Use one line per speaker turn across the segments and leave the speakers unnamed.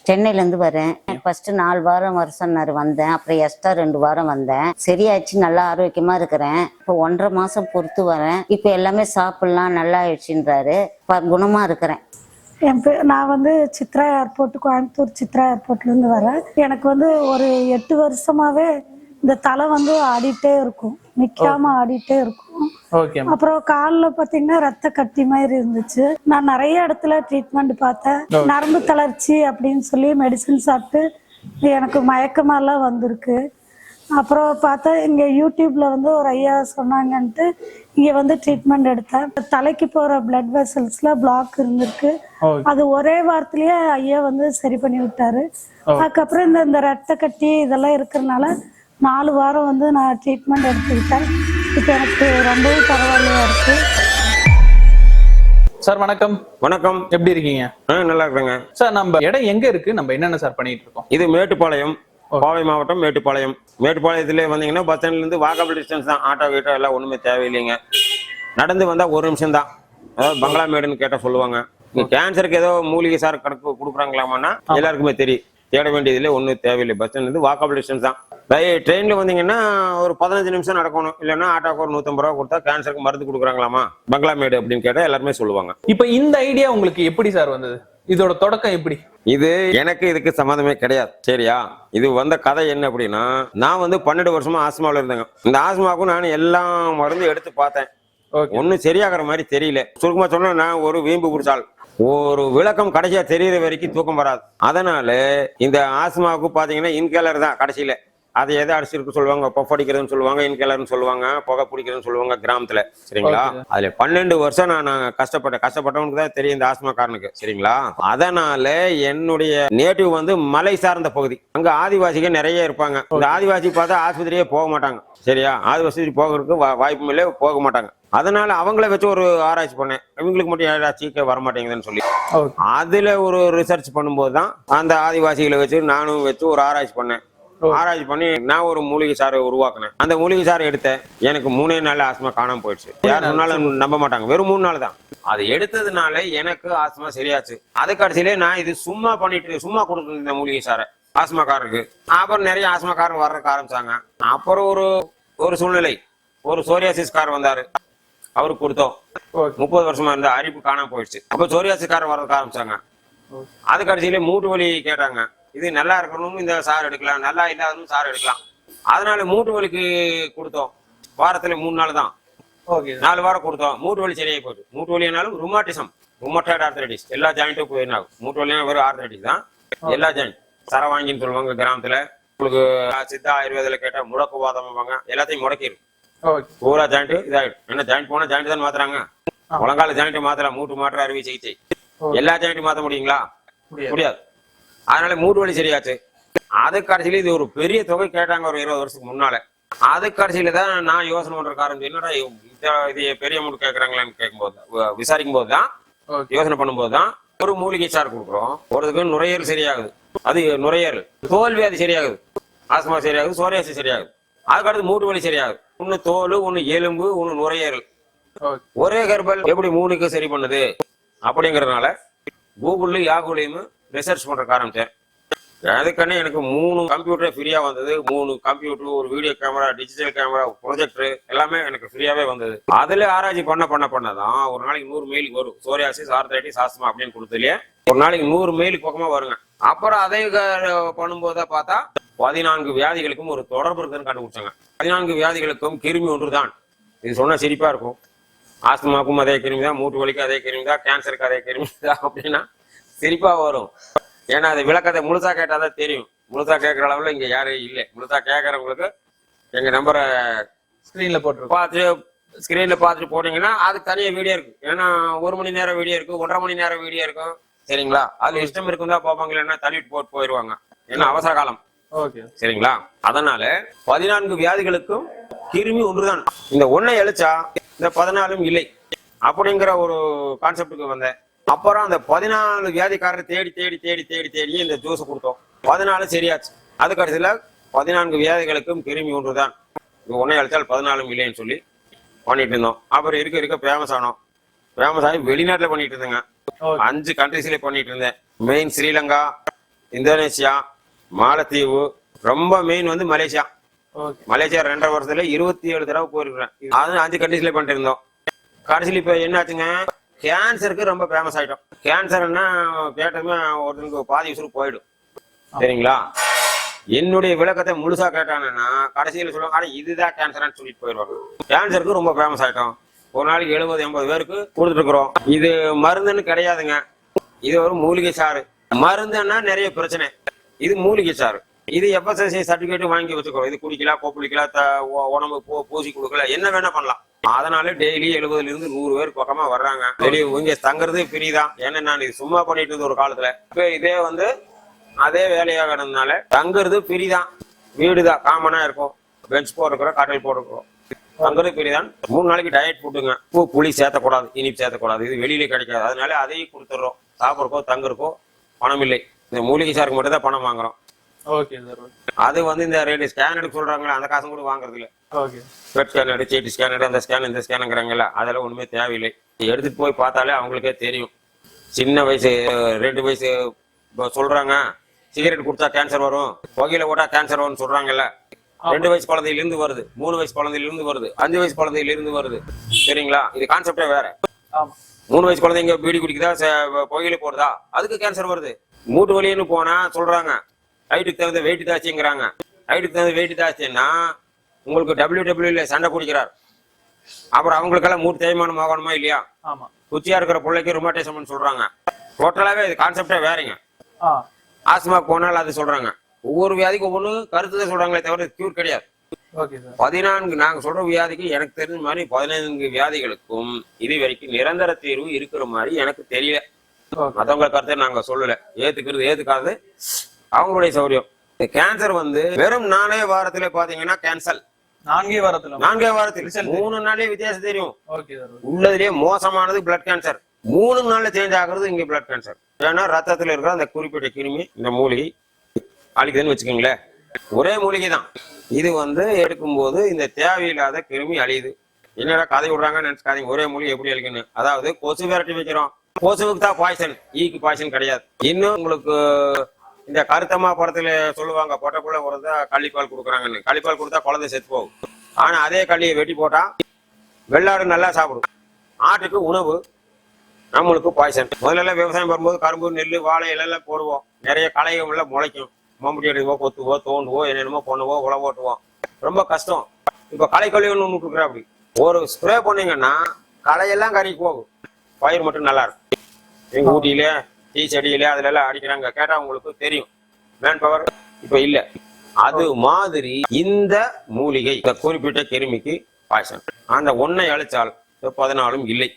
சென்னையிலேருந்து வரேன். ஃபர்ஸ்ட் 4 வாரம் வர சொன்னார், வந்தேன். அப்புறம் எக்ஸ்ட்ரா 2 வாரம் வந்தேன். சரியாச்சு, நல்லா ஆரோக்கியமா இருக்கிறேன். இப்போ 1.5 மாசம் பொறுத்து வரேன். இப்போ எல்லாமே சாப்பிடலாம், நல்லா ஆயிடுச்சுன்றாரு. குணமா இருக்கிறேன்.
நான் வந்து சித்ரா ஏர்போர்ட், கோயம்புத்தூர் சித்ரா ஏர்போர்ட்லேருந்து வரேன். எனக்கு வந்து ஒரு 8 வருஷமாவே இந்த தலை வந்து ஆடிட்டே இருக்கும், நிற்காம ஆடிட்டே இருக்கும். அப்புறம் காலில் பார்த்தீங்கன்னா ரத்த கட்டி மாதிரி இருந்துச்சு. நான் நிறைய இடத்துல ட்ரீட்மெண்ட் பார்த்தேன். நரம்பு தளர்ச்சி அப்படின்னு சொல்லி மெடிசன் சாப்பிட்டு எனக்கு மயக்கமெல்லாம் வந்திருக்கு. அப்புறம் பார்த்தா இங்கே யூடியூப்ல வந்து ஒரு ஐயா சொன்னாங்கன்ட்டு இங்கே வந்து ட்ரீட்மெண்ட் எடுத்தேன். தலைக்கு போகிற பிளட் வெசல்ஸ்ல பிளாக் இருந்திருக்கு. அது ஒரே வாரத்திலேயே ஐயா வந்து சரி பண்ணி விட்டாரு. அதுக்கப்புறம் இந்த ரத்த கட்டி இதெல்லாம் இருக்கிறதுனால 4 வாரம் வந்து நான் ட்ரீட்மெண்ட் எடுத்துக்கிட்டேன். இப்போ எனக்கு ரொம்பவும் பரவாயில்லையா இருக்கு.
சார் வணக்கம்.
வணக்கம்,
எப்படி இருக்கீங்க?
நல்லா இருக்குங்க
சார். நம்ம இடம் எங்க இருக்கு? நம்ம என்னென்ன சார் பண்ணிட்டு இருக்கோம்?
இது மேட்டுப்பாளையம், கோவை மாவட்டம் மேட்டுப்பாளையம். மேட்டுப்பாளையத்துல வந்தீங்கன்னா பஸ் ஸ்டாண்ட்ல இருந்து வாக்கபிள் டிஸ்டன்ஸ் தான். ஆட்டோ கீட்டோ எல்லாம் ஒண்ணுமே தேவையில்லைங்க. நடந்து வந்தா 1 நிமிஷம் தான். அதாவது பங்களா மேடுன்னு கேட்டா சொல்லுவாங்க. கேன்சருக்கு ஏதோ மூலிகை சார் கணக்கு கொடுக்குறாங்களாமான்னா எல்லாருக்குமே தெரியும். தேட வேண்டியதுல ஒன்றும் தேவையில்லை. பஸ் ஸ்டாண்ட்ல இருந்து வாக்கபிள் டிஸ்டன்ஸ் தான். ட்ரெயின்ல வந்தீங்கன்னா ஒரு 15 நிமிஷம் நடக்கணும். இல்லைன்னா ஆட்டோக்கு ஒரு 150 ரூபா கொடுத்தா கேன்சருக்கு மருந்து கொடுக்குறாங்களாமா பங்களா மேடு அப்படின்னு கேட்டா எல்லாருமே சொல்லுவாங்க.
இப்ப இந்த ஐடியா உங்களுக்கு எப்படி சார் வந்தது? இதோட தொடக்கம் எப்படி?
இது எனக்கு இதுக்கு சம்மந்தமே கிடையாது. சரியா? இது வந்த கதை என்ன அப்படின்னா, நான் வந்து 12 வருஷமா ஆஸ்மாவில் இருந்தேங்க. இந்த ஆஸ்மாவுக்கும் நான் எல்லா மருந்து எடுத்து பார்த்தேன். ஒன்னும் சரியாகிற மாதிரி தெரியல. சுருக்கமா சொன்னா, நான் ஒரு வீம்பு பிடிச்சால் ஒரு விளக்கம் கடைசியா தெரியற வரைக்கும் தூக்கம் வராது. அதனால இந்த ஆஸ்மாவுக்கு பாத்தீங்கன்னா இன்கேலர் தான் கடைசியில. அதை எதை அடிச்சிருக்கு சொல்லுவாங்க, பஃப் அடிக்கிறதுன்னு சொல்லுவாங்க, இன்கேலர்னு சொல்லுவாங்க, புகை பிடிக்கிறதுன்னு சொல்லுவாங்க கிராமத்துல. சரிங்களா? அதுல 12 வருஷம் நான் கஷ்டப்பட்டவனுக்கு தான் தெரியும் இந்த ஆஸ்மாக்காரனுக்கு. சரிங்களா? அதனால என்னுடைய நேட்டிவ் வந்து மலை சார்ந்த பகுதி. அங்க ஆதிவாசிகள் நிறைய இருப்பாங்க. இந்த ஆதிவாசி பார்த்தா ஆஸ்பத்திரியே போக மாட்டாங்க. சரியா? ஆதிவாசி போகிறதுக்கு வாய்ப்பும் இல்லை, போக மாட்டாங்க. அதனால அவங்கள வச்சு ஒரு ஆராய்ச்சி பண்ணேன். இவங்களுக்கு மட்டும் ஏதாச்சும் வர மாட்டேங்குதுன்னு சொல்லி அதுல ஒரு ரிசர்ச் பண்ணும்போது தான் அந்த ஆதிவாசிகளை வச்சு நானும் வச்சு ஒரு ஆராய்ச்சி பண்ணேன். ஆராய்ச்சி பண்ணி நான் ஒரு மூலிகை சாரை உருவாக்குனேன். அந்த மூலிகை சாரை எடுத்தேன். எனக்கு 3 நாள் ஆஸ்மா காணாம போயிடுச்சு. யார் சொன்னாலும் நம்ப மாட்டாங்க. வெறும் 3 நாள் தான். அது எடுத்ததுனால எனக்கு ஆஸ்மா சரியாச்சு. அது கடைசியிலே நான் இது சும்மா கொடுக்குறது இந்த மூலிகை சாரை ஆஸ்மாக்காரருக்கு. அப்புறம் நிறைய ஆஸ்மாக்காரர் வர்றதுக்கு ஆரம்பிச்சாங்க. அப்புறம் ஒரு சூழ்நிலை, ஒரு சோரியாசிஸ் கார் வந்தாரு. அவருக்கு கொடுத்தோம். 30 வருஷமா இருந்த அரிப்பு காணாம போயிடுச்சு. அப்ப சோரியாசிஸ் கார் வர்றதுக்கு ஆரம்பிச்சாங்க. அது கடைசியிலே மூட்டு வலி கேட்டாங்க. இது நல்லா இருக்கணும், இந்த சார் எடுக்கலாம், நல்லா இல்லாதனும் சார் எடுக்கலாம். அதனால மூட்டு வலிக்கு கொடுத்தோம். வாரத்துல 3 நாள் தான். 4 வாரம் கொடுத்தோம். மூட்டு வலி சரியாகி போகுது. மூட்டு வலினாலும் ருமாட்டிசம், ருமட்டாய்டு ஆர்த்தரைட்டிஸ், எல்லா ஜாயிண்ட்டும் போயிடும். மூட்டு வலினா வெறும் ஆர்த்தரைட்டிஸ் தான். எல்லா ஜாயிண்ட் சரவாங்கின்னு சொல்லுவாங்க கிராமத்துல. உங்களுக்கு சித்தா ஆயுர்வேதில கேட்டா முடக்குவாதம், எல்லாத்தையும் முடக்கிடும். பூரா ஜாயிண்ட் இதாயிடும். என்ன ஜாயிண்ட் போனா ஜாயிண்ட் தான் மாத்துறாங்க. முழங்கால ஜாயிண்ட் மாத்தலாம், மூட்டு மாற்ற அறுவை சிகிச்சை. எல்லா ஜாயிண்ட்டும் மாத்த முடியுங்களா? முடியாது. அதனால மூட்டு வலி சரியாச்சு. அது கடைசியில இது ஒரு பெரிய தொகை கேட்டாங்க ஒரு 20 வருஷத்துக்கு முன்னால. அது கடைசியில தான் நான் யோசனை பண்ற காரணம் என்னடா இது பெரிய அமௌண்ட் கேட்கறாங்களான்னு கேட்கும்போது, விசாரிக்கும் போதுதான், யோசனை பண்ணும்போது தான் ஒரு மூலிகை சார் கொடுக்குறோம். ஒருதுக்கு நுரையீரல் சரியாகுது. அது நுரையீரல் தோல் வியாதி சரியாகுது, ஆஸ்மா சரியாகுது, சோரியாசிஸ் சரியாகுது. அதுக்கடுத்து மூட்டு வலி சரியாகுது. ஒன்னு தோல், ஒன்னு எலும்பு, ஒன்னு நுரையீரல். ஒரே கர்ப்பல் எப்படி 3க்கு சரி பண்ணுது அப்படிங்கறதுனால கூகுள்ல யாகுலையும் ரிசர்ச் பண்ற ஆரம்பிச்சேன். அதுக்கான எனக்கு 3 கம்ப்யூட்டர் ஃப்ரீயா வந்தது. 3 கம்ப்யூட்டர், ஒரு video camera, digital camera, projector எல்லாமே எனக்கு ஃப்ரீயாவே வந்தது. அதுல ஆராய்ச்சி பண்ணதான் ஒரு நாளைக்கு 100 மெயில் வரும். சோரியாசிஸ், ஆர்த்தரைட்டிஸ், ஆஸ்மா அப்படின்னு கொடுத்ததுலயே ஒரு நாளைக்கு 100 மெயிலுக்கு பக்கமா வருங்க. அப்புறம் அதை பண்ணும்போது பார்த்தா 14 வியாதிகளுக்கும் ஒரு தொடர்பு இருக்குன்னு கண்டுபிடிச்சாங்க. 14 வியாதிகளுக்கும் கிருமி ஒன்றுதான். இது சொன்னா சிரிப்பா இருக்கும். ஆஸ்மாக்கும் அதே கிருமி தான், மூட்டு வலிக்கும் அதே கிருமி தான், கேன்சருக்கு அதே கிருமி தான் அப்படின்னா சிரிப்பா வரும். ஏன்னா அது விளக்கத்தை முழுசா கேட்டாதான் தெரியும். முழுசா கேட்கற அளவுல இங்க யாரும் இல்லை. முழுசா கேட்கறவங்களுக்கு எங்க நம்பரை ஸ்கிரீன்ல பார்த்துட்டு போனீங்கன்னா அதுக்கு தனியா வீடியோ இருக்கு. ஏன்னா 1 மணி நேரம் வீடியோ இருக்கு, 1.5 மணி நேரம் வீடியோ இருக்கும். சரிங்களா? அது இஷ்டம் இருக்குன்னு தான் பார்ப்பாங்க, இல்லைன்னா தள்ளிட்டு போட்டு போயிடுவாங்க. ஏன்னா அவசர காலம். சரிங்களா? அதனால 14 வியாதிகளுக்கும் கிருமி ஒன்றுதான். இந்த ஒன்னை அழிச்சா இந்த 14 இல்லை அப்படிங்கிற ஒரு கான்செப்டுக்கு வந்தேன். அப்புறம் அந்த 14 வியாதிக்காரரை தேடி இந்த ஜூஸ் கொடுத்தோம். 14 சரியாச்சு. அது கடைசியில 14 வியாதிகளுக்கும் கிருமி ஒன்றுதான். இது ஒன்னை அழிச்சால் 14 இல்லைன்னு சொல்லி பண்ணிட்டு இருந்தோம். அப்புறம் இருக்க ஃபேமஸ் ஆனோம். ஃபேமஸ் ஆகி வெளிநாட்டுல பண்ணிட்டு இருந்தேங்க. 5 கண்ட்ரிஸ்ல பண்ணிட்டு இருந்தேன். மெயின் ஸ்ரீலங்கா, இந்தோனேசியா, மாலத்தீவு, ரொம்ப மெயின் வந்து மலேசியா.
ஓகே.
மலேசியா 2.5 வருஷத்துல 27 தடவை போயிருக்கிறேன். அது 5 கண்ட்ரீஸ்ல பண்ணிட்டு இருந்தோம். கடைசியில் இப்ப என்னாச்சுங்க, கேன்சருக்கு ரொம்ப ஃபேமஸ் ஆயிட்டோம். கேன்சர்னா கேட்டதுமே ஒருத்தனுக்கு பாதி உசுறு போயிடும். சரிங்களா? என்னுடைய விளக்கத்தை முழுசா கேட்டாங்கன்னா கடைசியில் சொல்லுவாங்க, ஆனா இதுதான் கேன்சர்னு சொல்லிட்டு போயிடுவாங்க. கேன்சருக்கு ரொம்ப ஃபேமஸ் ஆயிட்டோம். ஒரு நாளைக்கு 70-80 பேருக்கு கொடுத்துட்டு இருக்கிறோம். இது மருந்துன்னு கிடையாதுங்க, இது ஒரு மூலிகை சாறு. மருந்துன்னா நிறைய பிரச்சனை, இது மூலிகை சாறு. இது FSSAI சர்டிபிகேட் வாங்கி வச்சுக்கோ. இது குடிக்கலாம், கொப்பளிக்கலாம், உடம்பு பூசி கொடுக்கல, என்ன வேணா பண்ணலாம். அதனால டெய்லி 70ல இருந்து 100 பேர் பக்கமா வர்றாங்க. வெளியே இங்க தங்குறது ஃப்ரீதான். ஏன்னா நான் இது சும்மா பண்ணிட்டு இருந்த ஒரு காலத்துல. இப்ப இதே வந்து அதே வேலையாக கிடந்ததுனால தங்குறது ஃப்ரீதான். வீடுதான் காமனா இருக்கும். பெஞ்ச் போட்டுக்கிறோம், காட்டல் போட்டுக்கிறோம். தங்குறது ஃப்ரீதான். 3 நாளைக்கு டயட் போட்டுங்க. பூ புளி சேர்த்தக்கூடாது, இனிப்பு சேர்த்தக்கூடாது. இது வெளியில கிடைக்காது. அதனால அதையும் கொடுத்துட்றோம். சாப்பிட்றக்கோ தங்குறக்கோ பணம் இல்லை. இந்த மூலிகை சாருக்கு மட்டும் தான் பணம் வாங்குறோம்.
Okay sir.
அது வந்து இந்த ரேடியோ ஸ்கேன் எடுக்க சொல்றாங்களே, அந்த காசும் கூட வாங்குறது இல்ல.
ஓகே.
பெட் ஸ்கேன் எடு, சிடி ஸ்கேன் எடு, அந்த ஸ்கேன் இந்த ஸ்கேனுங்கிறாங்கல்ல, அதெல்லாம் ஒண்ணுமே தேவையில்லை. எடுத்துட்டு போய் பார்த்தாலே அவங்களுக்கே தெரியும். சின்ன வயசு 2 வயசு சொல்றாங்க சிகரெட் குடிச்சா கேன்சர் வரும், புகையில போட்டா கேன்சர் வரும்னு சொல்றாங்கல்ல. 2 வயசு குழந்தையில இருந்து வருது, 3 வயசு குழந்தையில இருந்து வருது, 5 வயசு குழந்தையில இருந்து வருது. சரிங்களா? இது கான்செப்டே வேற. 3 வயசு குழந்தைங்க பீடி குடிக்குதா, புகையில போடுதா, அதுக்கு கேன்சர் வருது. மூட்டு வலின்னு போனா சொல்றாங்க ஹைட்டுக்கு தகுந்த வெயிட் தாச்சிங்கிறாங்க. ஹைட்டுக்கு தகுந்த வெயிட் தாச்சின்னா உங்களுக்கு WWE சண்டை குடிக்கிறார். அப்புறம் அவங்களுக்கெல்லாம் மூட்டு தேய்மானம் ஆகணுமா இல்லையா? குச்சியா இருக்கிற பிள்ளைக்கு ருமாட்டிசம்னு சொல்றாங்க. டோட்டலாவே இது கான்செப்டே வேறங்க. ஆஸ்மா போனால் அது சொல்றாங்க. ஒவ்வொரு வியாதிக்கு ஒவ்வொன்று கருத்து சொல்றாங்களே தவிர கியூர் கிடையாது. 14 நாங்க சொல்ற வியாதிக்கு எனக்கு தெரிஞ்ச மாதிரி 15 வியாதிகளுக்கும் இது வரைக்கும் நிரந்தர தீர்வு இருக்கிற மாதிரி எனக்கு தெரியல. மத்தவங்க கருத்தை நாங்க சொல்லல. ஏத்துக்காது அவங்களுடைய சௌரியம். கேன்சர் வந்து வெறும் 4 வாரத்துல பாத்தீங்கன்னா கேன்சல்.
4 வாரத்துல
3 நாளே வித்தியாசம் தெரியும். உள்ளதுலயே மோசமானது பிளட் கேன்சர். 3 நாள்ல சேஞ்ச் ஆகுறது இங்க பிளட் கேன்சர். ஏன்னா ரத்தத்துல இருக்கிற அந்த குறிப்பிட்ட கிருமி இந்த மூலிகை அழிக்குதுன்னு வச்சுக்கோங்களேன். ஒரே மூலிகை தான். இது வந்து எடுக்கும்போது இந்த தேவையில்லாத கிருமி அழியுது. என்னடா கதை விடுறாங்கன்னு நினைச்சுக்காதீங்க. ஒரே மூலிகை எப்படி அழிக்கணும்? அதாவது கொசு விரட்டி வைக்கிறோம். கொசுவுக்கு தான் பாய்சன், ஈக்கு பாய்சன் கிடையாது. இன்னும் உங்களுக்கு இந்த கருத்தம்மா படத்துல சொல்லுவாங்க, பொட்டக்குள்ள பிறந்தா கள்ளிப்பால் கொடுக்குறாங்கன்னு. கள்ளிப்பால் கொடுத்தா குழந்தை செத்து போகும். ஆனா அதே கள்ளியை வெட்டி போட்டா வெள்ளாடு நல்லா சாப்பிடும். ஆட்டுக்கு உணவு, நம்மளுக்கு பாய்சன். முதல்ல விவசாயம் வரும்போது கரும்பு, நெல், வாழை எல்லாம் போடுவோம். நிறைய களைகள் எல்லாம் முளைக்கும். மம்புட்டி அடிக்குவோம், கொத்துவோம், தோண்டுவோம், என்னென்னமோ பண்ணுவோம், உழவு ஓட்டுவோம். ரொம்ப கஷ்டம். இப்ப களை கழிவுன்னு ஒண்ணு கொடுக்குறேன். அப்படி ஒரு ஸ்ப்ரே பண்ணீங்கன்னா களையெல்லாம் கறிக்கு போகும், பயிர் மட்டும் நல்லா இருக்கும். எங்க ஊட்டியில டீ செடியில அதுல எல்லாம் அடிக்கிறாங்க. கேட்டா உங்களுக்கு தெரியும். மேன் பவர் இப்ப இல்ல. அது மாதிரி இந்த மூலிகை இந்த குறிப்பிட்ட கிருமிக்கு பாய்சன். அந்த ஒன்னை அழிச்சால் 14 இல்லை.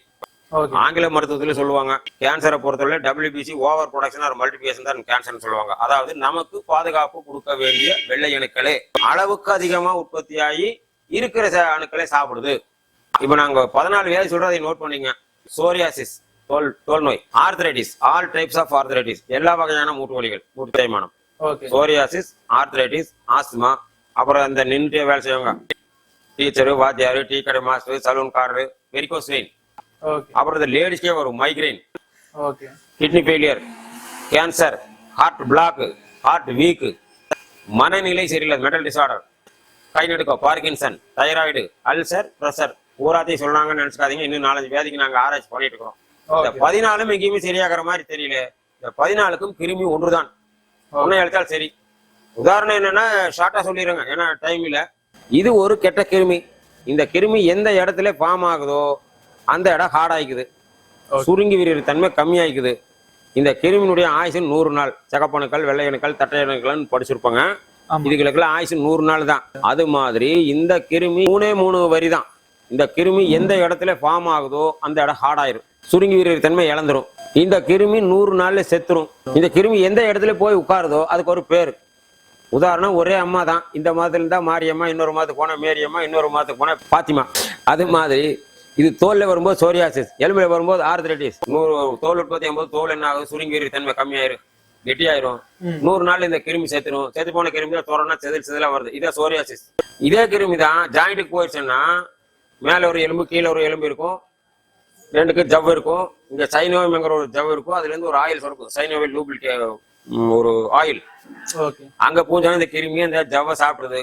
ஆங்கில மருத்துவத்துல சொல்லுவாங்க, கேன்சரை பொறுத்தவரை WBC over production R multiplication தான் கேன்சர்னு சொல்லுவாங்க. அதாவது நமக்கு பாதுகாப்பு கொடுக்க வேண்டிய வெள்ளை அணுக்களே அளவுக்கு அதிகமா உற்பத்தியாகி இருக்கிற அணுக்களை சாப்பிடுது. இப்ப நாங்க 14 வியாதி சொல்றதை நோட் பண்ணீங்க. சோரியாசிஸ் தோல் நோய், arthritis, all types of arthritis, எல்லா வகையான மூட்டு வலிகள், மூட்டு தேய்மானம், சோரியாசிஸ், ஆர்த்ரைட்டிஸ், ஆஸ்துமா, அப்புறம் இந்த நின்று வேலை செய்வாங்க டீச்சரு, வாத்தியாரு, டீ கடை மாஸ்டர், சலூன்காரரு, வெரிகோஸ் வெயின், அப்புறம் இந்த லேடிஸ்க்கே வரும் migraine, kidney failure, cancer, heart block, heart weak, மனநிலை சரியில்லை, மென்டல் டிசார்டர், கை நடுக்கம், பார்க்கின்சன், தைராய்டு, அல்சர், பிரஷர், ஊராத்தையும் சொன்னாங்கன்னு நினைச்சுக்காதீங்க. இன்னும் 4-5 வியாதிக்கு நாங்க ஆராய்ச்சி பண்ணிட்டு இருக்கிறோம். இந்த 14 எங்கேயுமே சரியாகிற மாதிரி தெரியல. இந்த 14க்கும் கிருமி ஒன்றுதான். ஒன்னை அழைத்தால் சரி. உதாரணம் என்னன்னா ஷார்ட்டா சொல்லிடுங்க, ஏன்னா டைம் இல்ல. இது ஒரு கெட்ட கிருமி. இந்த கிருமி எந்த இடத்துல ஃபார்ம் ஆகுதோ அந்த இடம் ஹார்ட் ஆயிக்குது, சுருங்கி விரிகிற தன்மை கம்மியாயிக்குது. இந்த கிருமியினுடைய ஆயுசு 100 நாள். சகப்பணுக்கள், வெள்ளை அணுக்கள், தட்டை அணுக்கள்னு படிச்சிருப்பாங்க. இதுகளுக்கெல்லாம் ஆயுசு 100 நாள் தான். அது மாதிரி இந்த கிருமி 3 வரி தான். இந்த கிருமி எந்த இடத்துல ஃபார்ம் ஆகுதோ அந்த இடம் ஹார்ட் ஆயிரும், சுருங்கி விரிகிற தன்மை இழந்துரும். இந்த கிருமி 100 நாள்ல செத்துரும். இந்த கிருமி எந்த இடத்துல போய் உட்காருதோ அதுக்கு ஒரு பேரு. உதாரணம், ஒரே அம்மா தான். இந்த மாதத்துல இருந்தா மாரியம்மா, இன்னொரு மாதத்துக்கு போனா மேரியம்மா, இன்னொரு மாதத்துக்கு போனா பாத்திமா. அது மாதிரி இது தோல்ல வரும்போது சோரியாசிஸ், எலும்புல வரும்போது ஆர்த்ரைட்டிஸ். தோல் உற்பத்தி ஆகும்போது தோல் என்ன ஆகுது, சுருங்கி விரிகிற தன்மை கம்மியாயிரும், கெட்டியாயிரும். 100 நாள்ல இந்த கிருமி செத்துரும். செத்து போன கிருமி தான் தோறனா செதிலா வருது. இதே சோரியாசிஸ். இதே கிருமி தான் ஜாயிண்ட்டுக்கு போயிடுச்சுன்னா மேல ஒரு எலும்பு, கீழே ஒரு எலும்பு இருக்கும், 2க்கு ஜவ் இருக்கும். இங்க சைனோவியம்ங்கிற ஒரு ஜவ் இருக்கும். அதுல இருந்து ஒரு ஆயில் சுரக்கும், சைனோவியல் ஒரு ஆயில்.
ஓகே.
அங்க பூஞ்சோன்னா இந்த கிருமி அந்த ஜவ்வை சாப்பிடுது.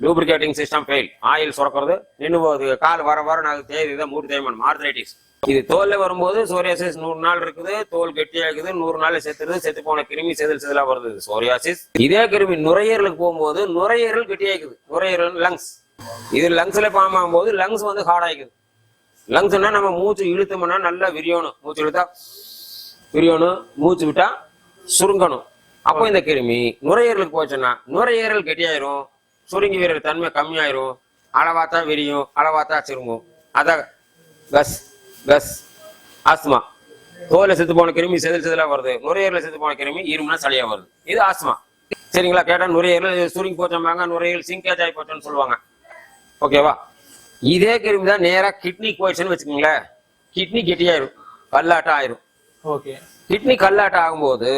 லூப்ரிகேட்டிங் சிஸ்டம் ஃபெயில், ஆயில் சுரக்கிறது நின்று போகுது. கால் வர வர நாங்கள் தேய்து மூட்டு தேய்மானம், ஆர்த்ரைட்டிஸ். இது தோல்ல வரும்போது சோரியாசிஸ் 100 நாள் இருக்குது, தோல் கெட்டியாகுது, 100 நாள் செத்துருது, செத்து போன கிருமி செதிலா வருது சோரியாசிஸ். இதே கிருமி நுரையீரலுக்கு போகும்போது நுரையீரல் கெட்டியாக்குது, நுரையீரல் லங்ஸ். இது லங்ஸ்ல ஃபார்ம் ஆகும்போது லங்ஸ் வந்து ஹார்ட் ஆகிக்குது. லங்ஸ்னா நம்ம மூச்சு இழுத்தோம்னா நல்லா விரியணும், மூச்சு இழுத்தா விரியணும், மூச்சு விட்டா சுருங்கணும். அப்போ இந்த கிருமி நுரையீரலுக்கு போச்சுன்னா நுரையீரல் கெட்டியாயிரும், சுருங்கி வீரர் தன்மை கம்மியாயிரும், அளவாத்தா விரியும், அளவாத்தா சிருங்கும். அதான் கஸ் கஸ் ஆஸ்துமா. தோலை செத்து போன கிருமி செதிலா வருது, நுரையீரல செத்து போன கிருமி இருமுனா சளியா வருது. இது ஆஸ்துமா. சரிங்களா? கேட்டா நுரையீரல் சுருங்கி போச்சாங்க, நுரையீரல் சிங்கேஜ் ஆகி போச்சோன்னு சொல்லுவாங்க. ஓகேவா? இதே கிருமி தான் நேரா கிட்னி போயிடுச்சுன்னு வச்சுக்கோங்களேன், கிட்னி கெட்டியாயிரும், கல்லாட்டம் ஆயிரும்.
ஓகே.
கிட்னி கல்லாட்டம் ஆகும்போது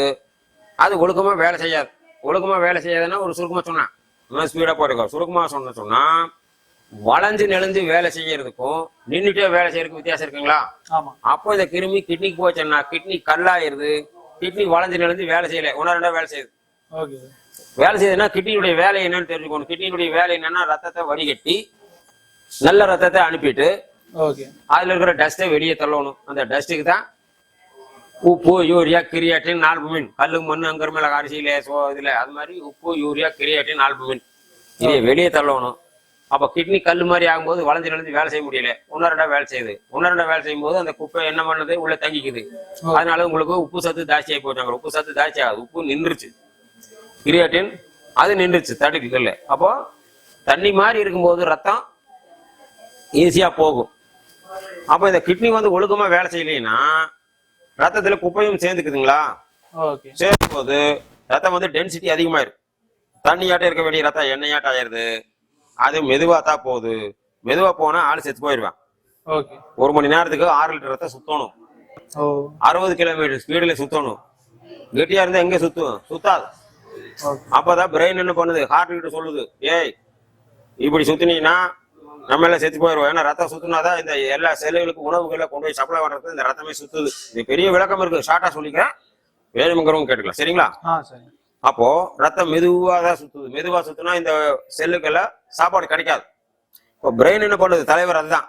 அது ஒழுக்கமா வேலை செய்யாது. ஒழுக்கமா வேலை செய்யாதுன்னா ஒரு சுருக்கமா சொன்னா ஸ்பீடா போயிருக்கோம். சுருக்கமா சொன்னா வளைஞ்சு நெளிஞ்சு வேலை செய்யறதுக்கும் நின்றுட்டே வேலை செய்யறதுக்கும் வித்தியாசம் இருக்குங்களா?
ஆமா.
அப்போ இந்த கிருமி கிட்னிக்கு போச்சுன்னா கிட்னி கல்லாயிருது, கிட்னி வளைஞ்சு நெளிஞ்சு வேலை செய்யல, ஒன்னா ரெண்டா வேலை செய்யுது.
ஓகே.
வேலை செய்யுதுன்னா கிட்னியுடைய வேலை என்னன்னு தெரிஞ்சுக்கணும். கிட்னியுடைய வேலை என்னன்னா ரத்தத்தை வடிகட்டி நல்ல ரத்தத்தை அனுப்பிட்டு
ஓகே
அதுல இருக்கிற டஸ்ட்டை வெளியே தள்ளணும். அந்த டஸ்ட்டுக்கு தான் உப்பு, யூரியா, கிரியாட்டின், ஆல்புமின். கல்லு மண் அங்கர் மேல அரிசியில இதுல அது மாதிரி உப்பு, யூரியா, கிரியாட்டின், ஆல்புமின் இதை வெளியே தள்ளணும். அப்ப கிட்னி கல் மாதிரி ஆகும்போது வளைஞ்சு நெளிஞ்சு வேலை செய்ய முடியல, ஒன்னரெண்டா வேலை செய்யுது. ஒன்னரெண்டா வேலை செய்யும் போது அந்த குப்பை என்ன பண்ணுது, உள்ள தங்கிக்குது. அதனால உங்களுக்கு உப்பு சத்து ஜாஸ்தி ஆகி போச்சாங்க. உப்பு சத்து ஜாஸ்தி ஆகுது, உப்பு நின்றுச்சு, கிரியாட்டின் அது நின்றுச்சு, தடுக்கல. அப்போ தண்ணி மாதிரி இருக்கும்போது ரத்தம் ஈஸியா போகும். அப்ப இந்த கிட்னி வந்து ஒழுக்கமா வேலை செய்யலைன்னா ரத்தத்துல குப்பையும் சேர்ந்துக்குதுங்களா?
ஓகே.
சேர்க்கும் போது ரத்தம் வந்து டென்சிட்டி அதிகமாயிரும். தண்ணியாட்டம் இருக்க வேண்டிய ரத்தம் எண்ணெயாட்டம் ஆயிருது. அது மெதுவா தான் போகுது. மெதுவா போனா ஆள் செத்து போயிடுவான்.
ஓகே.
1 மணி நேரத்துக்கு 6 லிட்டர் ரத்தம் சுத்தணும். 60 கிலோமீட்டர் ஸ்பீடுல சுத்தணும். கெட்டியா இருந்தா எங்க சுத்தும்? சுத்தாது. அப்பதான் பிரெயின் என்ன பண்ணுது, ஹார்ட் கிட்ட சொல்லுது, ஏய் இப்படி சுத்தினீங்கன்னா நம்ம எல்லாம் செத்து போயிடுவோம். ஏன்னா ரத்தம் சுத்தினாதான் இந்த எல்லா செல்லுகளுக்கும் உணவுகளை கொண்டு போய் சப்ளை பண்றது இந்த ரத்தமே சுத்துது. இது பெரிய விளக்கம் இருக்கு, ஷார்ட்டா சொல்லிக்கிறேன், வேணுங்கிறவங்க கேட்டுக்கலாம். சரிங்களா? அப்போ ரத்தம் மெதுவா தான் சுத்துது. மெதுவா சுத்துனா இந்த செல்லுக்கெல்லாம் சாப்பாடு கிடைக்காது. இப்போ பிரெயின் என்ன பண்ணுது, தலைவர் அதுதான்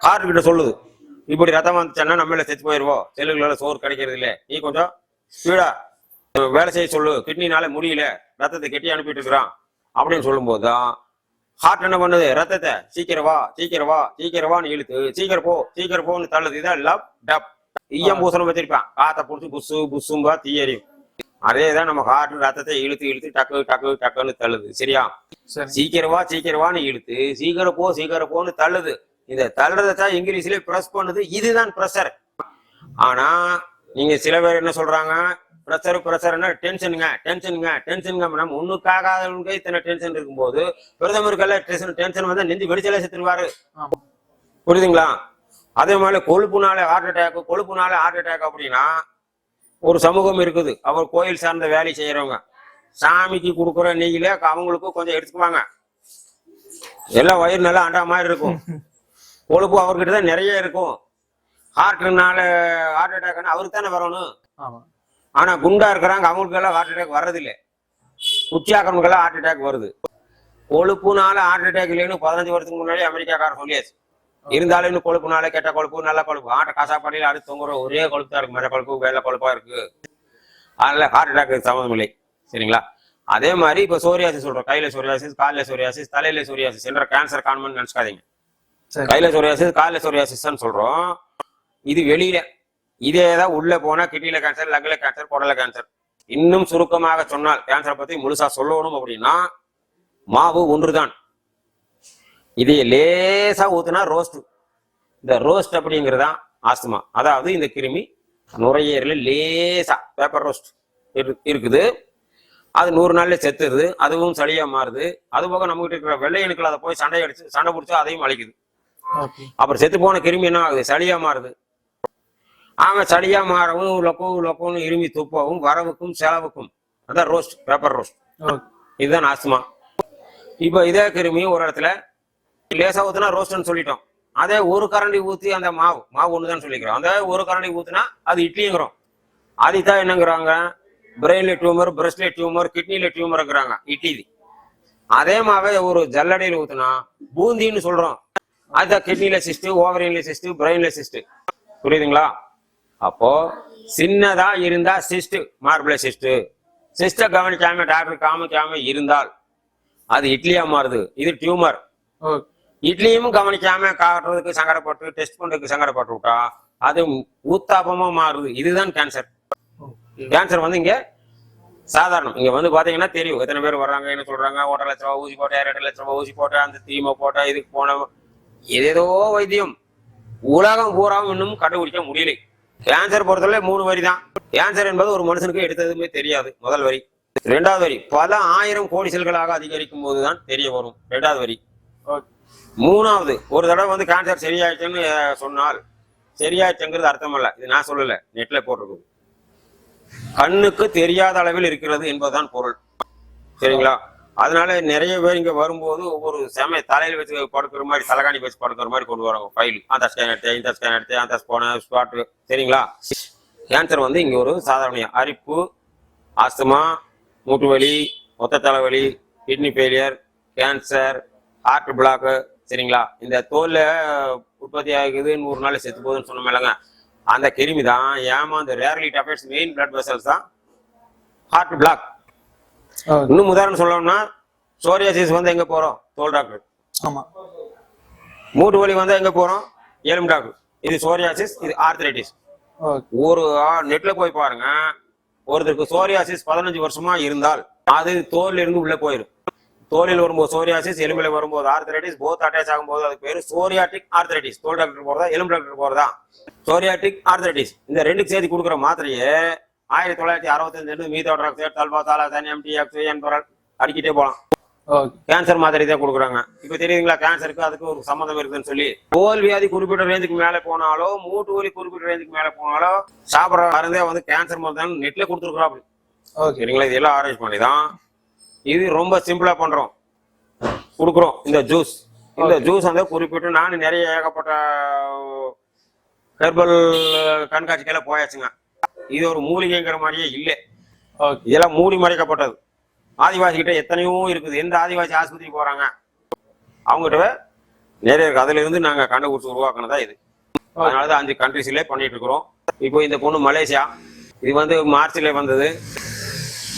ஹார்ட் கிட்ட சொல்லுது, இப்படி ரத்தம் வந்துச்சுன்னா நம்ம எல்லாம் செத்து போயிடுவோம், செல்லுகளால சோறு கிடைக்கிறது இல்லை, நீ கொஞ்சம் ஸ்பீடா வேலை செய்ய சொல்லு, கிட்னினால முடியல, ரத்தத்தை கெட்டி அனுப்பிட்டு இருக்கிறான் அப்படின்னு சொல்லும் போதுதான் ஹார்ட் என்ன பண்ணுது, ரத்தத்தை சீக்கிரவா சீக்கிரவா சீக்கிரவான்னு இழுத்து சீக்கிரம் போன்னு தள்ளுது. இதான் லவ் டப். ஈயம் பூசணம் வச்சிருப்பான், காத்த புடிச்சு புசு புசும்பா தீயறியும். அதேதான் நம்ம ஹார்ட் ரத்தத்தை இழுத்து டக்கு டக்கு டக்குன்னு தள்ளுது. சரியா? சீக்கிரவான்னு இழுத்து சீக்கிரம் போன்னு தள்ளுது. இந்த தள்ளுறதான் இங்கிலீஷ்லயே பிரஸ் பண்ணுது. இதுதான் பிரஷர். ஆனா நீங்க சில பேர் என்ன சொல்றாங்க, பிரஷர்னா டென்ஷனுங்க. நம்ம ஒண்ணுக்காகாதவங்க இத்தனை டென்ஷன் இருக்கும்போது பிரதமருக்கெல்லாம் டென்ஷன் வந்து நெஞ்சு வெடிச்சலே செத்துருவாரு. புரியுதுங்களா? அதே மாதிரி கொழுப்புனால ஹார்ட் அட்டாக் அப்படின்னா ஒரு சமூகம் இருக்குது. அவர் கோயில் சார்ந்த வேலை செய்யறவங்க சாமிக்கு கொடுக்குற நெய்யில அவங்களுக்கும் கொஞ்சம் எடுத்துக்குவாங்க. எல்லாம் வயிறு நல்லா அண்டா மாதிரி இருக்கும். கொழுப்பு அவர்கிட்ட தான் நிறைய இருக்கும். ஹார்ட் அட்டாக்னா அவருக்கு தானே வரணும். ஆனா குண்டா இருக்கிறாங்க, அவங்களுக்கு எல்லாம் ஹார்ட் அட்டாக் வர்றதில்லை. உச்சியாக்கிறவங்களுக்கெல்லாம் ஹார்ட் அட்டாக் வருது. கொழுப்புனால ஹார்ட் அட்டாக் இல்லைன்னு 15 வருஷத்துக்கு முன்னாடி அமெரிக்காக்காரர் சொல்லியாச்சு. இருந்தாலும் இன்னும் கொழுப்புனால கெட்ட கொழுப்பு நல்ல கொழுப்பு, ஆட்டை காசாப்பாடியில் அடுத்து தொங்குற ஒரே கொழுப்பு தான் இருக்கு, மர கொழுப்பு வெள்ளை கொழுப்பா இருக்கு. அதனால ஹார்ட் அட்டாக் சம்மந்தம் இல்லை. சரிங்களா? அதே மாதிரி இப்ப சோரியாசிஸ் சொல்றோம், கையில சோரியாசிஸ், காலில சோரியாசிஸ், தலையில சோரியாசிஸ் என்ற கேன்சர் கான்மன் நினைச்சுக்காதீங்க. கையில சோரியாசிஸ் காலில சோரியாசிஸ் சொல்றோம். இது வெளியில, இதேதான் உள்ள போனா கிட்னில கேன்சர், லங்ல கேன்சர், குடல கேன்சர். இன்னும் சுருக்கமாக சொன்னால் கேன்சரை பத்தி முழுசா சொல்லணும் அப்படின்னா மாவு ஒன்றுதான். இதை லேசா ஊத்துனா ரோஸ்ட். இந்த ரோஸ்ட் அப்படிங்கிறதான் ஆஸ்துமா. அதாவது இந்த கிருமி நுரையீரலில் லேசா பேப்பர் ரோஸ்ட் இருக்குது. அது 100 நாள்ல செத்துருது. அதுவும் சளியா மாறுது. அது போக நம்ம கிட்ட இருக்கிற வெள்ளை அணுக்கள் அதை போய் சண்டை பிடிச்சு அதையும் அழிக்குது. அப்புறம் செத்து போன கிருமி என்ன ஆகுது, சளியா மாறுது. ஆமா, சளியா மாறவும் லொக்கோன்னு இருமி துப்பவும் வரவுக்கும் செலவுக்கும் அதான் ரோஸ்ட், பேப்பர் ரோஸ்ட். இதுதான் ஆஸ்துமா. இப்ப இதே கிருமி ஒரு இடத்துல லேசா ஊத்துனா ரோஸ்ட்னு சொல்லிட்டோம். அதே ஒரு கரண்டி ஊத்தி அந்த மாவு ஒண்ணுதான் சொல்லிக்கிறோம். அந்த ஒரு கரண்டி ஊத்துனா அது இட்லிங்கிறோம். அதுதான் என்னங்கிறாங்க, பிரெயின்ல டியூமர், பிரஸ்ட்ல டியூமர், கிட்னில டியூமர் இருக்கிறாங்க இட்லி. அதே மாதிரி ஒரு ஜல்லடையில ஊத்துனா பூந்தின்னு சொல்றோம். அதுதான் கிட்னில சிஸ்ட், ஓவரின்ல சிஸ்ட், பிரெயின்ல சிஸ்ட். புரியுதுங்களா? அப்போ சின்னதா இருந்தா சிஸ்ட், மார்பிள சிஸ்ட். சிஸ்ட கவனிக்காம டாக்டர் காமிக்காம இருந்தால் அது இட்லியா மாறுது. இது டியூமர். இட்லியும் கவனிக்காம காட்டுறதுக்கு சங்கடப்பட்டு டெஸ்ட் பண்றதுக்கு சங்கடப்பட்டு விட்டா அது ஊத்தாப்பமா மாறுது. இதுதான் கேன்சர். கேன்சர் வந்து இங்க சாதாரணம். இங்க வந்து பாத்தீங்கன்னா தெரியும் எத்தனை பேர் வர்றாங்க, என்ன சொல்றாங்க. 1.5 லட்ச ரூபாய் ஊசி போட்டேன், 2 லட்ச ரூபாய் ஊசி போட்டேன், அந்த தீமை போட்டேன், இதுக்கு போன ஏதேதோ வைத்தியம் உலகம் பூராவும் இன்னும் கண்டுபிடிக்க முடியலை. கேன்சர் பொறுத்தவரை 3 வரி தான். கேன்சர் என்பது ஒரு மனுஷனுக்கு எடுத்ததுமே தெரியாது. முதல் வரி. 2வது வரி பல 1000 கோடி செல்களாக அதிகரிக்கும் போதுதான் தெரிய வரும். 2வது வரி. 3வது ஒரு தடவை வந்து கேன்சர் சரியாயிடுச்சுன்னு சொன்னால் சரியாயிடுச்சுங்கிறது அர்த்தம் அல்ல. இது நான் சொல்லல, நெட்ல போட்டிருக்குது. கண்ணுக்கு தெரியாத அளவில் இருக்கிறது என்பதுதான் பொருள். சரிங்களா? அதனால நிறைய பேர் இங்க வரும்போது ஒவ்வொரு சமய தலையில வச்சு படுக்கிற மாதிரி, தலைகாணி வச்சு படுக்கிற மாதிரி கொண்டு வராங்க ஃபைல். அந்த ஸ்கேன் எடுத்தேன், இந்த ஸ்கேன் எடுத்தேன், அந்த போன ஸ்பாட்டு. சரிங்களா? கேன்சர் வந்து இங்க ஒரு சாதாரண அரிப்பு, ஆஸ்துமா, மூட்டு வலி, மொத்த தலைவலி, kidney failure, cancer, heart block. சரிங்களா? இந்த தோல்ல உற்பத்தி ஆகுது 100 நாள் செத்து போகுதுன்னு சொன்னோம்லங்க, அந்த கிருமி தான் ஏமாந்து rarely tablets main blood vessels தான் ஹார்ட் பிளாக். இன்னும் உதாரணம் சொல்லணும்னா சோரியாசிஸ் வந்து எங்க போறோம்? தோல் டாக்டர்.
ஆமா.
மூட்டு வலி வந்தா எங்க போறோம்? எலும்பு டாக்டர். இது சோரியாசிஸ், இது ஆர்த்ரைட்டிஸ். ஒரு நெட்ல போய் பாருங்க, ஒருத்தருக்கு சோரியாசிஸ் 15 வருஷமா இருந்தால் அது தோல்ல இருந்து உள்ள போயிடும். தோலில் வரும்போது சோரியாசிஸ், எலும்புல வரும்போது ஆர்த்ரைட்டிஸ், போத் அட்டாச் ஆகும்போது அது பேரு சோரியாட்டிக் ஆர்த்ரைட்டிஸ். தோல் டாக்டர் போறதா எலும்பு டாக்டர் போறதா? Psoriatic arthritis. இந்த 2க்கு சேர்த்து கொடுக்குற மாத்திரையே 1965 மீத்தோட்ராக்சேட், தல்பாத்தாலசன், MTX, என்பரல் அடிக்கிட்டே போலாம். கேன்சர் மாத்திரை தான் கொடுக்குறாங்க. இப்ப தெரியுதுங்களா கேன்சருக்கு அதுக்கு ஒரு சம்மந்தம் இருக்குதுன்னு சொல்லி. தோல் வியாதி குறிப்பிட்ட ரேஞ்சுக்கு மேல போனாலோ, மூட்டு வலி குறிப்பிட்ட ரேஞ்சுக்கு மேல போனாலோ சாப்பிட்ற மருந்தே வந்து கேன்சர் மருந்து நெட்ல கொடுத்துருக்குறாங்க. சரிங்களா? இதெல்லாம் ஆரேஞ்ச் பண்ணி தான் இது ரொம்ப சிம்பிளா பண்றோம், கொடுக்குறோம். இந்த ஜூஸ், இந்த ஜூஸ் வந்து குறிப்பிட்டு நான் நிறைய ஏகப்பட்ட ஹெர்பல் கண்காட்சிக்கெல்லாம் போயாச்சுங்க. இது ஒரு மூலிகைங்கிற மாதிரியே இல்லை. இதெல்லாம் மூடி மறைக்கப்பட்டது. ஆதிவாசி கிட்ட எத்தனையோ இருக்குது. எந்த ஆதிவாசி ஆஸ்பத்திரி போறாங்க அவங்ககிட்ட நிறைய இருக்கு. அதுல இருந்து நாங்க கண்டுபிடிச்சு உருவாக்குனதா இது. அதனாலதான் 5 கண்ட்ரிஸ்ல பண்ணிட்டு இருக்கிறோம். இப்போ இந்த பொண்ணு மலேசியா, இது வந்து மார்ச்ல வந்தது.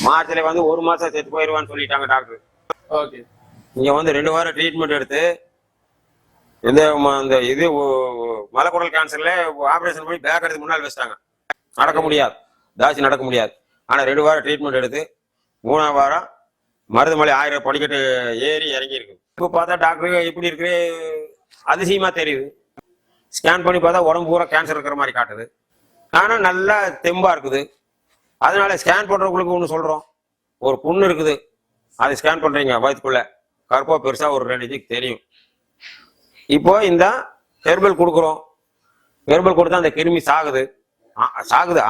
மார்ச்ல வந்து 1 மாசம் செத்து போயிடுவான்னு சொல்லிட்டாங்க டாக்டர். இங்க வந்து 2 வாரம் ட்ரீட்மெண்ட் எடுத்து இந்த இது மலக்குடல் கேன்சர்ல ஆபரேஷன் பண்ணி பேக் எடுத்து முன்னால் வச்சிட்டாங்க. நடக்க முடியாது, தாசி நடக்க முடியாது. ஆனா 2 வாரம் ட்ரீட்மெண்ட் எடுத்து 3ஆம் வாரம் மருதுமலை 1000 படிக்கட்டு ஏறி இறங்கி இருக்கு. இப்போ பார்த்தா டாக்டர் எப்படி இருக்கு அதிசயமா தெரியுது. ஸ்கேன் பண்ணி பார்த்தா உடம்பு பூரா கேன்சர் இருக்கிற மாதிரி காட்டுது. ஆனா நல்லா தெம்பா இருக்குது. அதனால ஸ்கேன் பண்றவங்களுக்கு ஒண்ணு சொல்றோம், ஒரு புண்ணு இருக்குது, அதை ஸ்கேன் பண்றீங்க வயிற்றுக்குள்ள, கருப்பா பெருசா ஒரு 2 இன்ச்சுக்கு தெரியும். இப்போ இந்த ஹெர்பல் கொடுக்குறோம். ஹெர்பல் கொடுத்தா அந்த கிருமி சாகுது,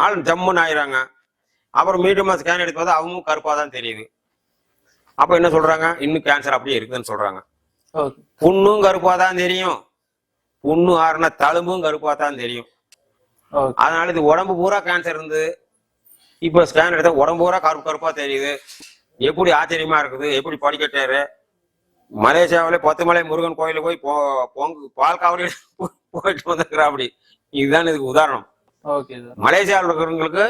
ஆள் ஜம்முன்னு ஆயிடுறாங்க. அப்புறம் மீடியமா ஸ்கேன் எடுத்து பார்த்தா அவங்களும் கருப்பா தான் தெரியுது. அப்ப என்ன சொல்றாங்க? இன்னும் கேன்சர் அப்படியே இருக்குதுன்னு சொல்றாங்க. புண்ணும் கருப்பா தான் தெரியும், புண்ணு ஆறுன தழும்பும் கருப்பா தான் தெரியும். அதனால இது உடம்பு பூரா கேன்சர் இருந்து இப்ப ஸ்கேன் எடுத்தா உடம்பு பூரா கருப்பா தெரியுது. எப்படி ஆச்சரியமா இருக்குது. எப்படி படிக்கட்டாரு மலேசியாவில 10 மலை முருகன் கோயிலுக்கு போய் பால் காவலில் போயிட்டு வந்துருக்கிறா. அப்படி இதுதான் இதுக்கு உதாரணம். மலேசியாவில் இருக்கிறவங்களுக்கு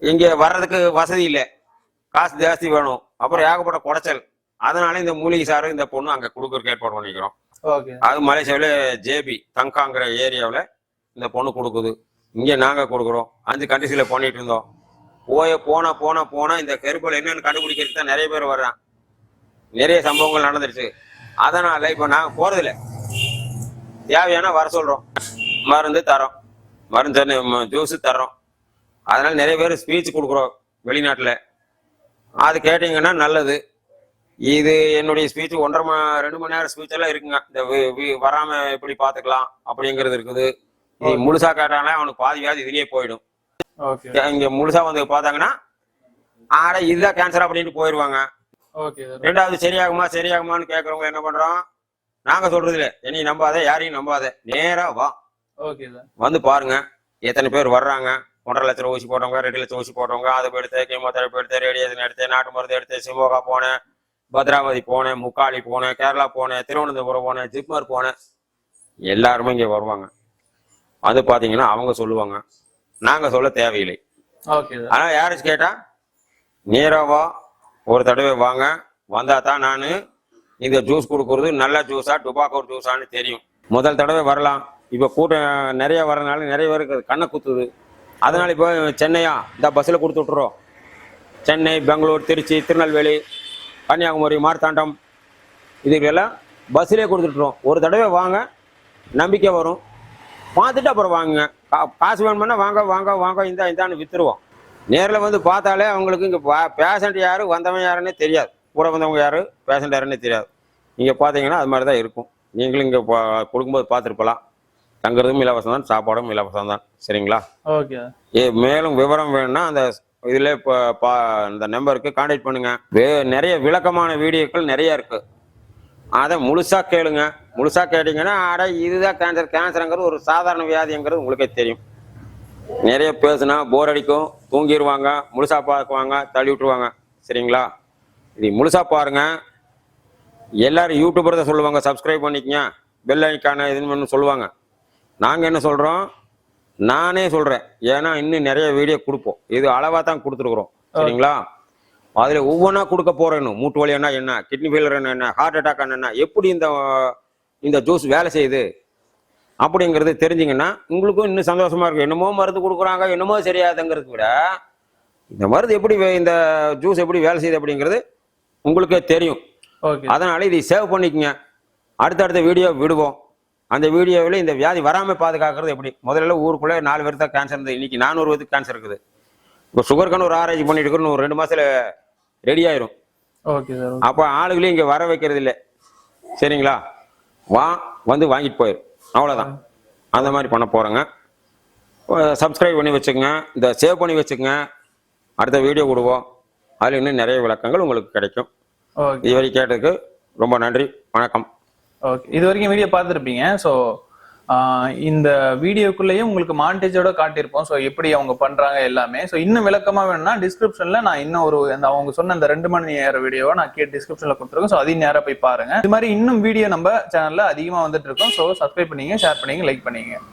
இங்க வர்றதுக்கு வசதி இல்லை, காசு ஜாஸ்தி வேணும், அப்புறம் ஏகப்பட்ட குடைச்சல். அதனால இந்த மூலிகை சாறு இந்த பொண்ணு அங்க கொடுக்கறதுக்கு ஏற்பாடு பண்ணிக்கிறோம். அது மலேசியாவில ஜேபி தங்காங்கிற ஏரியாவில இந்த பொண்ணு கொடுக்குது. இங்க நாங்க கொடுக்குறோம். 5 கண்ட்ரிஸ்ல பண்ணிட்டு இருந்தோம். போனா இந்த ஹெர்பல் என்னன்னு கண்டுபிடிக்கிறதுக்கு தான் நிறைய பேர் வர்றான். நிறைய சம்பவங்கள் நடந்துருச்சு. அதனால இப்ப நாங்க போறதில்ல, தேவையான வர சொல்றோம், மருந்து தரோம், மருந்து ஜூஸ் தர்றோம். அதனால நிறைய பேர் ஸ்பீச் கொடுக்குறோம் வெளிநாட்டுல. அது கேட்டீங்கன்னா நல்லது. இது என்னுடைய ஸ்பீச் 2 மணி நேரம் ஸ்பீச் எல்லாம் இருக்குங்க. இந்த வராம எப்படி பாத்துக்கலாம் அப்படிங்கிறது இருக்குது. முழுசா கேட்டாலே அவனுக்கு பாதி வியாதி இதுலயே போயிடும். இங்க முழுசா வந்து பார்த்தாங்கன்னா ஆட இதுதான் கேன்சர் அப்படின்ட்டு போயிடுவாங்க. 2வது சரியாகுமான்னு கேட்கறவங்க என்ன பண்றோம்? நாங்க சொல்றது இல்ல, என்னையும் நம்பாத, யாரையும் நம்பாத, நேரா வா, வந்து பாருங்க எத்தனை பேர் வர்றாங்க, 1.5 லட்சம் ஊசி போட்டவங்க, 2 லட்சம் ஊசி போட்டவங்க, அதை எடுத்து கீமோதெரப்பி எடுத்து, ரேடியேஷன் எடுத்து, நாட்டு மருந்து எடுத்து, சிமோகா போனேன், பத்ராவதி போனேன், முக்காலி போனேன், கேரளா போனேன், திருவனந்தபுரம் போனேன், ஜிப்மர் போனேன். எல்லாருமே இங்கே வருவாங்க. அது பார்த்தீங்கன்னா அவங்க சொல்லுவாங்க, நாங்கள் சொல்ல தேவையில்லை.
Okay sir.
ஆனால் யாராச்சும் கேட்டால் நேராவா ஒரு தடவை வாங்க, வந்தால் தான் நான் இந்த ஜூஸ் கொடுக்குறது நல்ல ஜூஸா டுபாக்கோ ஜூஸான்னு தெரியும். முதல் தடவை வரலாம். இப்போ கூட்டம் நிறைய வரனால நிறைய பேருக்கு கண்ணை குத்துது. அதனால இப்போ சென்னையா இந்த பஸ்ஸில் கொடுத்து விட்றோம். சென்னை, பெங்களூர், திருச்சி, திருநெல்வேலி, கன்னியாகுமரி, மார்த்தாண்டம் இதுக்கெல்லாம் பஸ்ஸிலே கொடுத்துட்றோம். ஒரு தடவை வாங்க, நம்பிக்கை வரும். பார்த்துட்டு அப்புறம் வாங்குங்க. காசு வேணுமுன்னா வாங்க வாங்க வாங்க இந்தான்னு விற்றுருவோம். நேரில் வந்து பார்த்தாலே அவங்களுக்கு இங்கே பேஷண்ட் யார் வந்தவன் யாருன்னே தெரியாது. கூட வந்தவங்க யார் பேஷண்ட் யாருன்னே தெரியாது. நீங்கள் பார்த்தீங்கன்னா அது மாதிரி தான் இருக்கும். நீங்களும் இங்கே கொடுக்கும்போது பார்த்துருப்பலாம். தங்குறதும் இலவசம் தான், சாப்பாடும் இலவசம் தான். சரிங்களா?
ஓகே.
மேலும் விவரம் வேணும்னா அந்த இதில் இப்போ இந்த நம்பருக்கு கான்டாக்ட் பண்ணுங்க. நிறைய விளக்கமான வீடியோக்கள் நிறைய இருக்கு. அதை முழுசாக கேளுங்க. முழுசாக கேட்டிங்கன்னா இதுதான் கேன்சருங்கிறது ஒரு சாதாரண வியாதிங்கிறது உங்களுக்கே தெரியும். நிறைய பேசுனா போர் அடிக்கும், தூங்கிடுவாங்க, முழுசா பார்க்குவாங்க, தள்ளி விட்டுருவாங்க. சரிங்களா? இது முழுசா பாருங்க. எல்லாரும் யூடியூபர் தான் சொல்லுவாங்க, சப்ஸ்கிரைப் பண்ணிக்கங்க, பெல் ஐக்கான இதுன்னு சொல்லுவாங்க. நாங்கள் என்ன சொல்கிறோம், நானே சொல்கிறேன். ஏன்னா இன்னும் நிறைய வீடியோ கொடுப்போம். இது அளவாக தான் கொடுத்துருக்குறோம். சரிங்களா? அதில் ஒவ்வொன்றா கொடுக்க போகிறேன்னு, மூட்டு வலின்னா என்ன, கிட்னி ஃபெயிலியர் என்ன, ஹார்ட் அட்டாக் என்ன, எப்படி இந்த ஜூஸ் வேலை செய்யுது அப்படிங்கிறது தெரிஞ்சிங்கன்னா உங்களுக்கும் இன்னும் சந்தோஷமா இருக்கும். என்னமோ மருந்து கொடுக்குறாங்க, என்னமோ சரியாதுங்கிறத விட இந்த மருந்து எப்படி, இந்த ஜூஸ் எப்படி வேலை செய்யுது அப்படிங்கிறது உங்களுக்கே தெரியும். அதனால இதை சேவ் பண்ணிக்கங்க. அடுத்தடுத்த வீடியோ விடுவோம். அந்த வீடியோவில் இந்த வியாதி வராமல் பாதுகாக்கிறது எப்படி. முதல்ல ஊருக்குள்ளே 4 பேர் தான் கேன்சர் இருந்தது. இன்னைக்கு 400 பேருக்கு கேன்சர் இருக்குது. இப்போ சுகருக்கான ஒரு ஆராய்ச்சி பண்ணிட்டு இருக்கிறோம். ஒரு 2 மாசத்துல ரெடி ஆயிரும்.
Okay sir.
அப்போ ஆளுகளையும் இங்கே வர வைக்கிறது இல்லை. சரிங்களா? வந்து வாங்கிட்டு போயிடும். அவ்வளோதான். அந்த மாதிரி பண்ண போகிறேங்க. சப்ஸ்கிரைப் பண்ணி வச்சுக்கோங்க, இந்த சேவ் பண்ணி வச்சுக்கோங்க. அடுத்த வீடியோ விடுவோம். அதில் இன்னும் நிறைய விளக்கங்கள் உங்களுக்கு கிடைக்கும். இதுவரை கேட்டதுக்கு ரொம்ப நன்றி. வணக்கம்.
ஓகே. இது வரைக்கும் வீடியோ பார்த்துருப்பீங்க. ஸோ இந்த வீடியோக்குள்ளேயும் உங்களுக்கு மாண்டேஜோட காட்டியிருப்போம். ஸோ எப்படி அவங்க பண்றாங்க எல்லாமே. ஸோ இன்னும் விளக்கமா வேணும்னா டிஸ்கிரிப்ஷன்ல நான் இன்னும் அவங்க சொன்ன அந்த 2 மணி நேர வீடியோவை நான் டிஸ்கிரிப்ஷன்ல கொடுத்துருக்கேன். ஸோ அதையும் நேரம் போய் பாருங்க. இது மாதிரி இன்னும் வீடியோ நம்ம சேனல்ல அதிகமா வந்துட்டு இருக்கோம். ஸோ சப்ஸ்கிரைப் பண்ணீங்க, ஷேர் பண்ணீங்க, லைக் பண்ணீங்க.